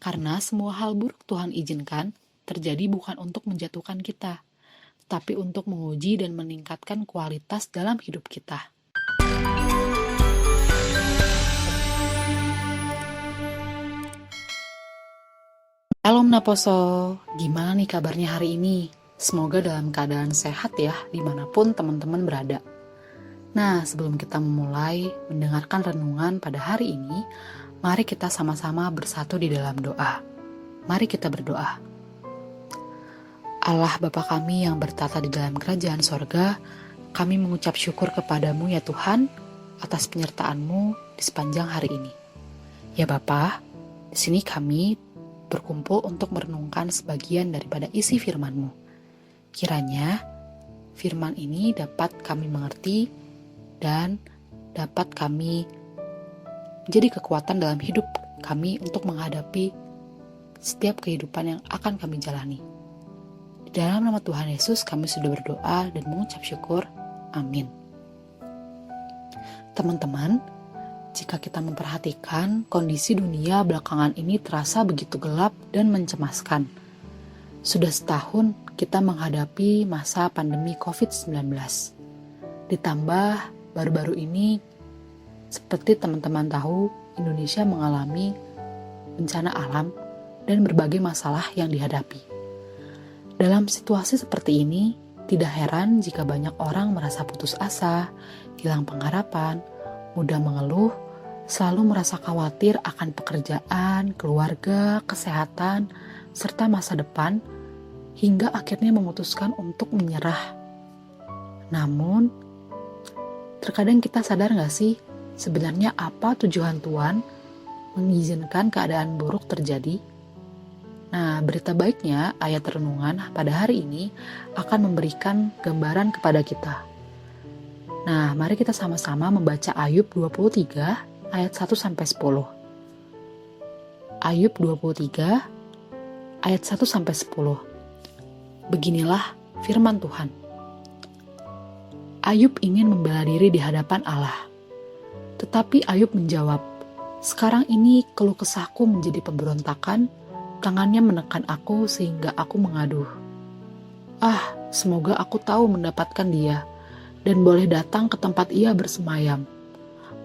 Karena semua hal buruk Tuhan izinkan terjadi bukan untuk menjatuhkan kita, tapi untuk menguji dan meningkatkan kualitas dalam hidup kita. Halo Naposo, gimana nih kabarnya hari ini? Semoga dalam keadaan sehat ya, dimanapun teman-teman berada. Nah, sebelum kita memulai mendengarkan renungan pada hari ini, mari kita sama-sama bersatu di dalam doa. Mari kita berdoa. Allah Bapa kami yang bertata di dalam kerajaan sorga, kami mengucap syukur kepadamu ya Tuhan, atas penyertaan-Mu di sepanjang hari ini. Ya Bapa, di sini kami berkumpul untuk merenungkan sebagian daripada isi firman-Mu. Kiranya firman ini dapat kami mengerti dan dapat kami menjadi kekuatan dalam hidup kami untuk menghadapi setiap kehidupan yang akan kami jalani. Di dalam nama Tuhan Yesus kami sudah berdoa dan mengucap syukur. Amin. Teman-teman, jika kita memperhatikan kondisi dunia belakangan ini terasa begitu gelap dan mencemaskan. Sudah setahun kita menghadapi masa pandemi COVID-19. Ditambah baru-baru ini, seperti teman-teman tahu, Indonesia mengalami bencana alam dan berbagai masalah yang dihadapi. Dalam situasi seperti ini, tidak heran jika banyak orang merasa putus asa, hilang pengharapan, mudah mengeluh, selalu merasa khawatir akan pekerjaan, keluarga, kesehatan, serta masa depan, hingga akhirnya memutuskan untuk menyerah. Namun, terkadang kita sadar gak sih, sebenarnya apa tujuan Tuhan mengizinkan keadaan buruk terjadi? Nah, berita baiknya, ayat renungan pada hari ini akan memberikan gambaran kepada kita. Nah, mari kita sama-sama membaca Ayub 23 ayat 1-10. Ayub 23 ayat 1-10. Beginilah firman Tuhan. Ayub ingin membela diri di hadapan Allah. Tetapi Ayub menjawab, "Sekarang ini keluh kesahku menjadi pemberontakan, tangannya menekan aku sehingga aku mengaduh. Semoga aku tahu mendapatkan dia dan boleh datang ke tempat ia bersemayam.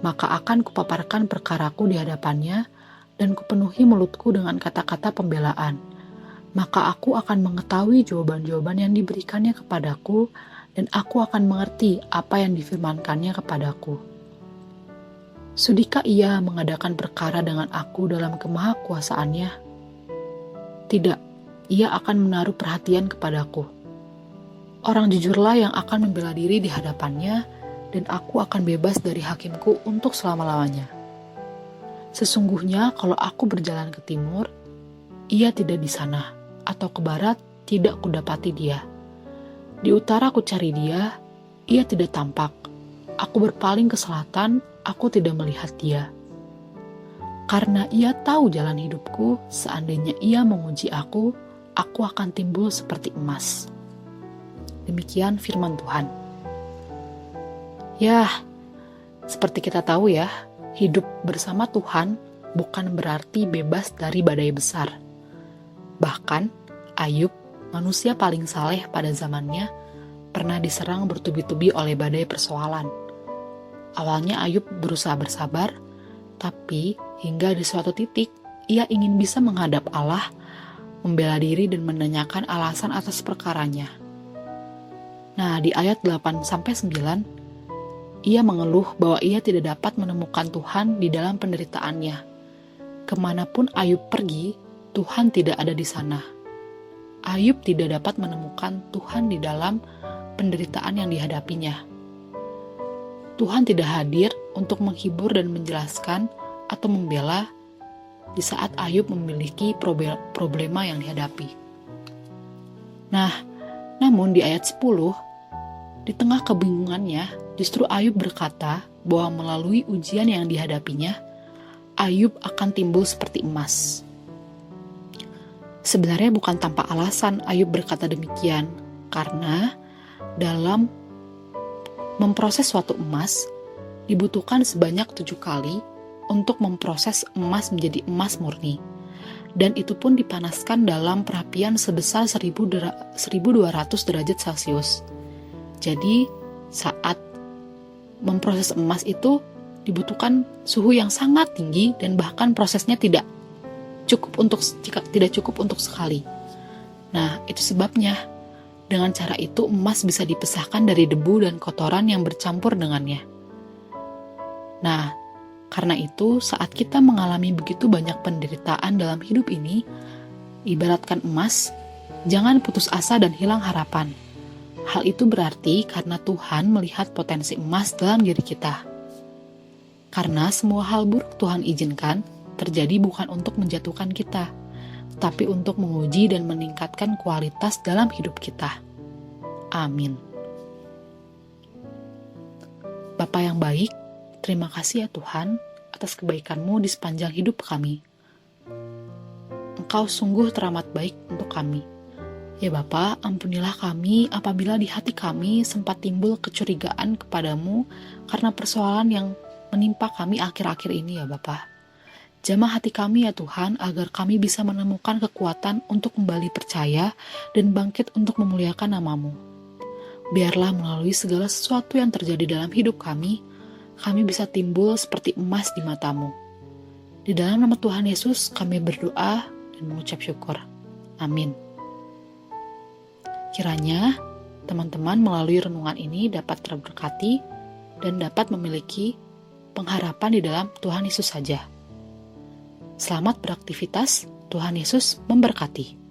Maka akan kupaparkan perkaraku di hadapannya dan kupenuhi mulutku dengan kata-kata pembelaan. Maka aku akan mengetahui jawaban-jawaban yang diberikannya kepadaku dan aku akan mengerti apa yang difirmankannya kepadaku. Sudikah ia mengadakan perkara dengan aku dalam kemahakuasaannya? Tidak, ia akan menaruh perhatian kepadaku. Orang jujurlah yang akan membela diri di hadapannya, dan aku akan bebas dari hakimku untuk selama-lamanya. Sesungguhnya kalau aku berjalan ke timur, ia tidak di sana, atau ke barat tidak kudapati dia. Di utara ku cari dia, ia tidak tampak. Aku berpaling ke selatan, aku tidak melihat dia. Karena ia tahu jalan hidupku, seandainya ia menguji aku akan timbul seperti emas." Demikian firman Tuhan. Ya, seperti kita tahu ya, hidup bersama Tuhan bukan berarti bebas dari badai besar. Bahkan, Ayub, manusia paling saleh pada zamannya, pernah diserang bertubi-tubi oleh badai persoalan. Awalnya Ayub berusaha bersabar, tapi hingga di suatu titik, ia ingin bisa menghadap Allah, membela diri dan menanyakan alasan atas perkaranya. Nah, di ayat 8-9, ia mengeluh bahwa ia tidak dapat menemukan Tuhan di dalam penderitaannya. Kemanapun Ayub pergi, Tuhan tidak ada di sana. Ayub tidak dapat menemukan Tuhan di dalam penderitaan yang dihadapinya. Tuhan tidak hadir untuk menghibur dan menjelaskan atau membela di saat Ayub memiliki problema yang dihadapi. Nah, namun di ayat 10, di tengah kebingungannya, justru Ayub berkata bahwa melalui ujian yang dihadapinya, Ayub akan timbul seperti emas. Sebenarnya bukan tanpa alasan Ayub berkata demikian, karena dalam memproses suatu emas, dibutuhkan sebanyak 7 kali untuk memproses emas menjadi emas murni. dan itu pun dipanaskan dalam perapian sebesar 1200 derajat Celcius. Jadi saat memproses emas itu dibutuhkan suhu yang sangat tinggi dan bahkan prosesnya tidak cukup untuk sekali. Nah, itu sebabnya dengan cara itu emas bisa dipisahkan dari debu dan kotoran yang bercampur dengannya. Nah, karena itu saat kita mengalami begitu banyak penderitaan dalam hidup ini, ibaratkan emas, jangan putus asa dan hilang harapan. Hal itu berarti karena Tuhan melihat potensi emas dalam diri kita. Karena semua hal buruk Tuhan izinkan terjadi bukan untuk menjatuhkan kita, tapi untuk menguji dan meningkatkan kualitas dalam hidup kita. Amin. Bapa yang baik, terima kasih ya Tuhan atas kebaikan-Mu di sepanjang hidup kami. Engkau sungguh teramat baik untuk kami. Ya Bapa, ampunilah kami apabila di hati kami sempat timbul kecurigaan kepadamu karena persoalan yang menimpa kami akhir-akhir ini ya Bapa. Jamah hati kami ya Tuhan agar kami bisa menemukan kekuatan untuk kembali percaya dan bangkit untuk memuliakan nama-Mu. Biarlah melalui segala sesuatu yang terjadi dalam hidup kami bisa timbul seperti emas di mata-Mu. Di dalam nama Tuhan Yesus kami berdoa dan mengucap syukur. Amin. Kiranya teman-teman melalui renungan ini dapat terberkati dan dapat memiliki pengharapan di dalam Tuhan Yesus saja. Selamat beraktivitas, Tuhan Yesus memberkati.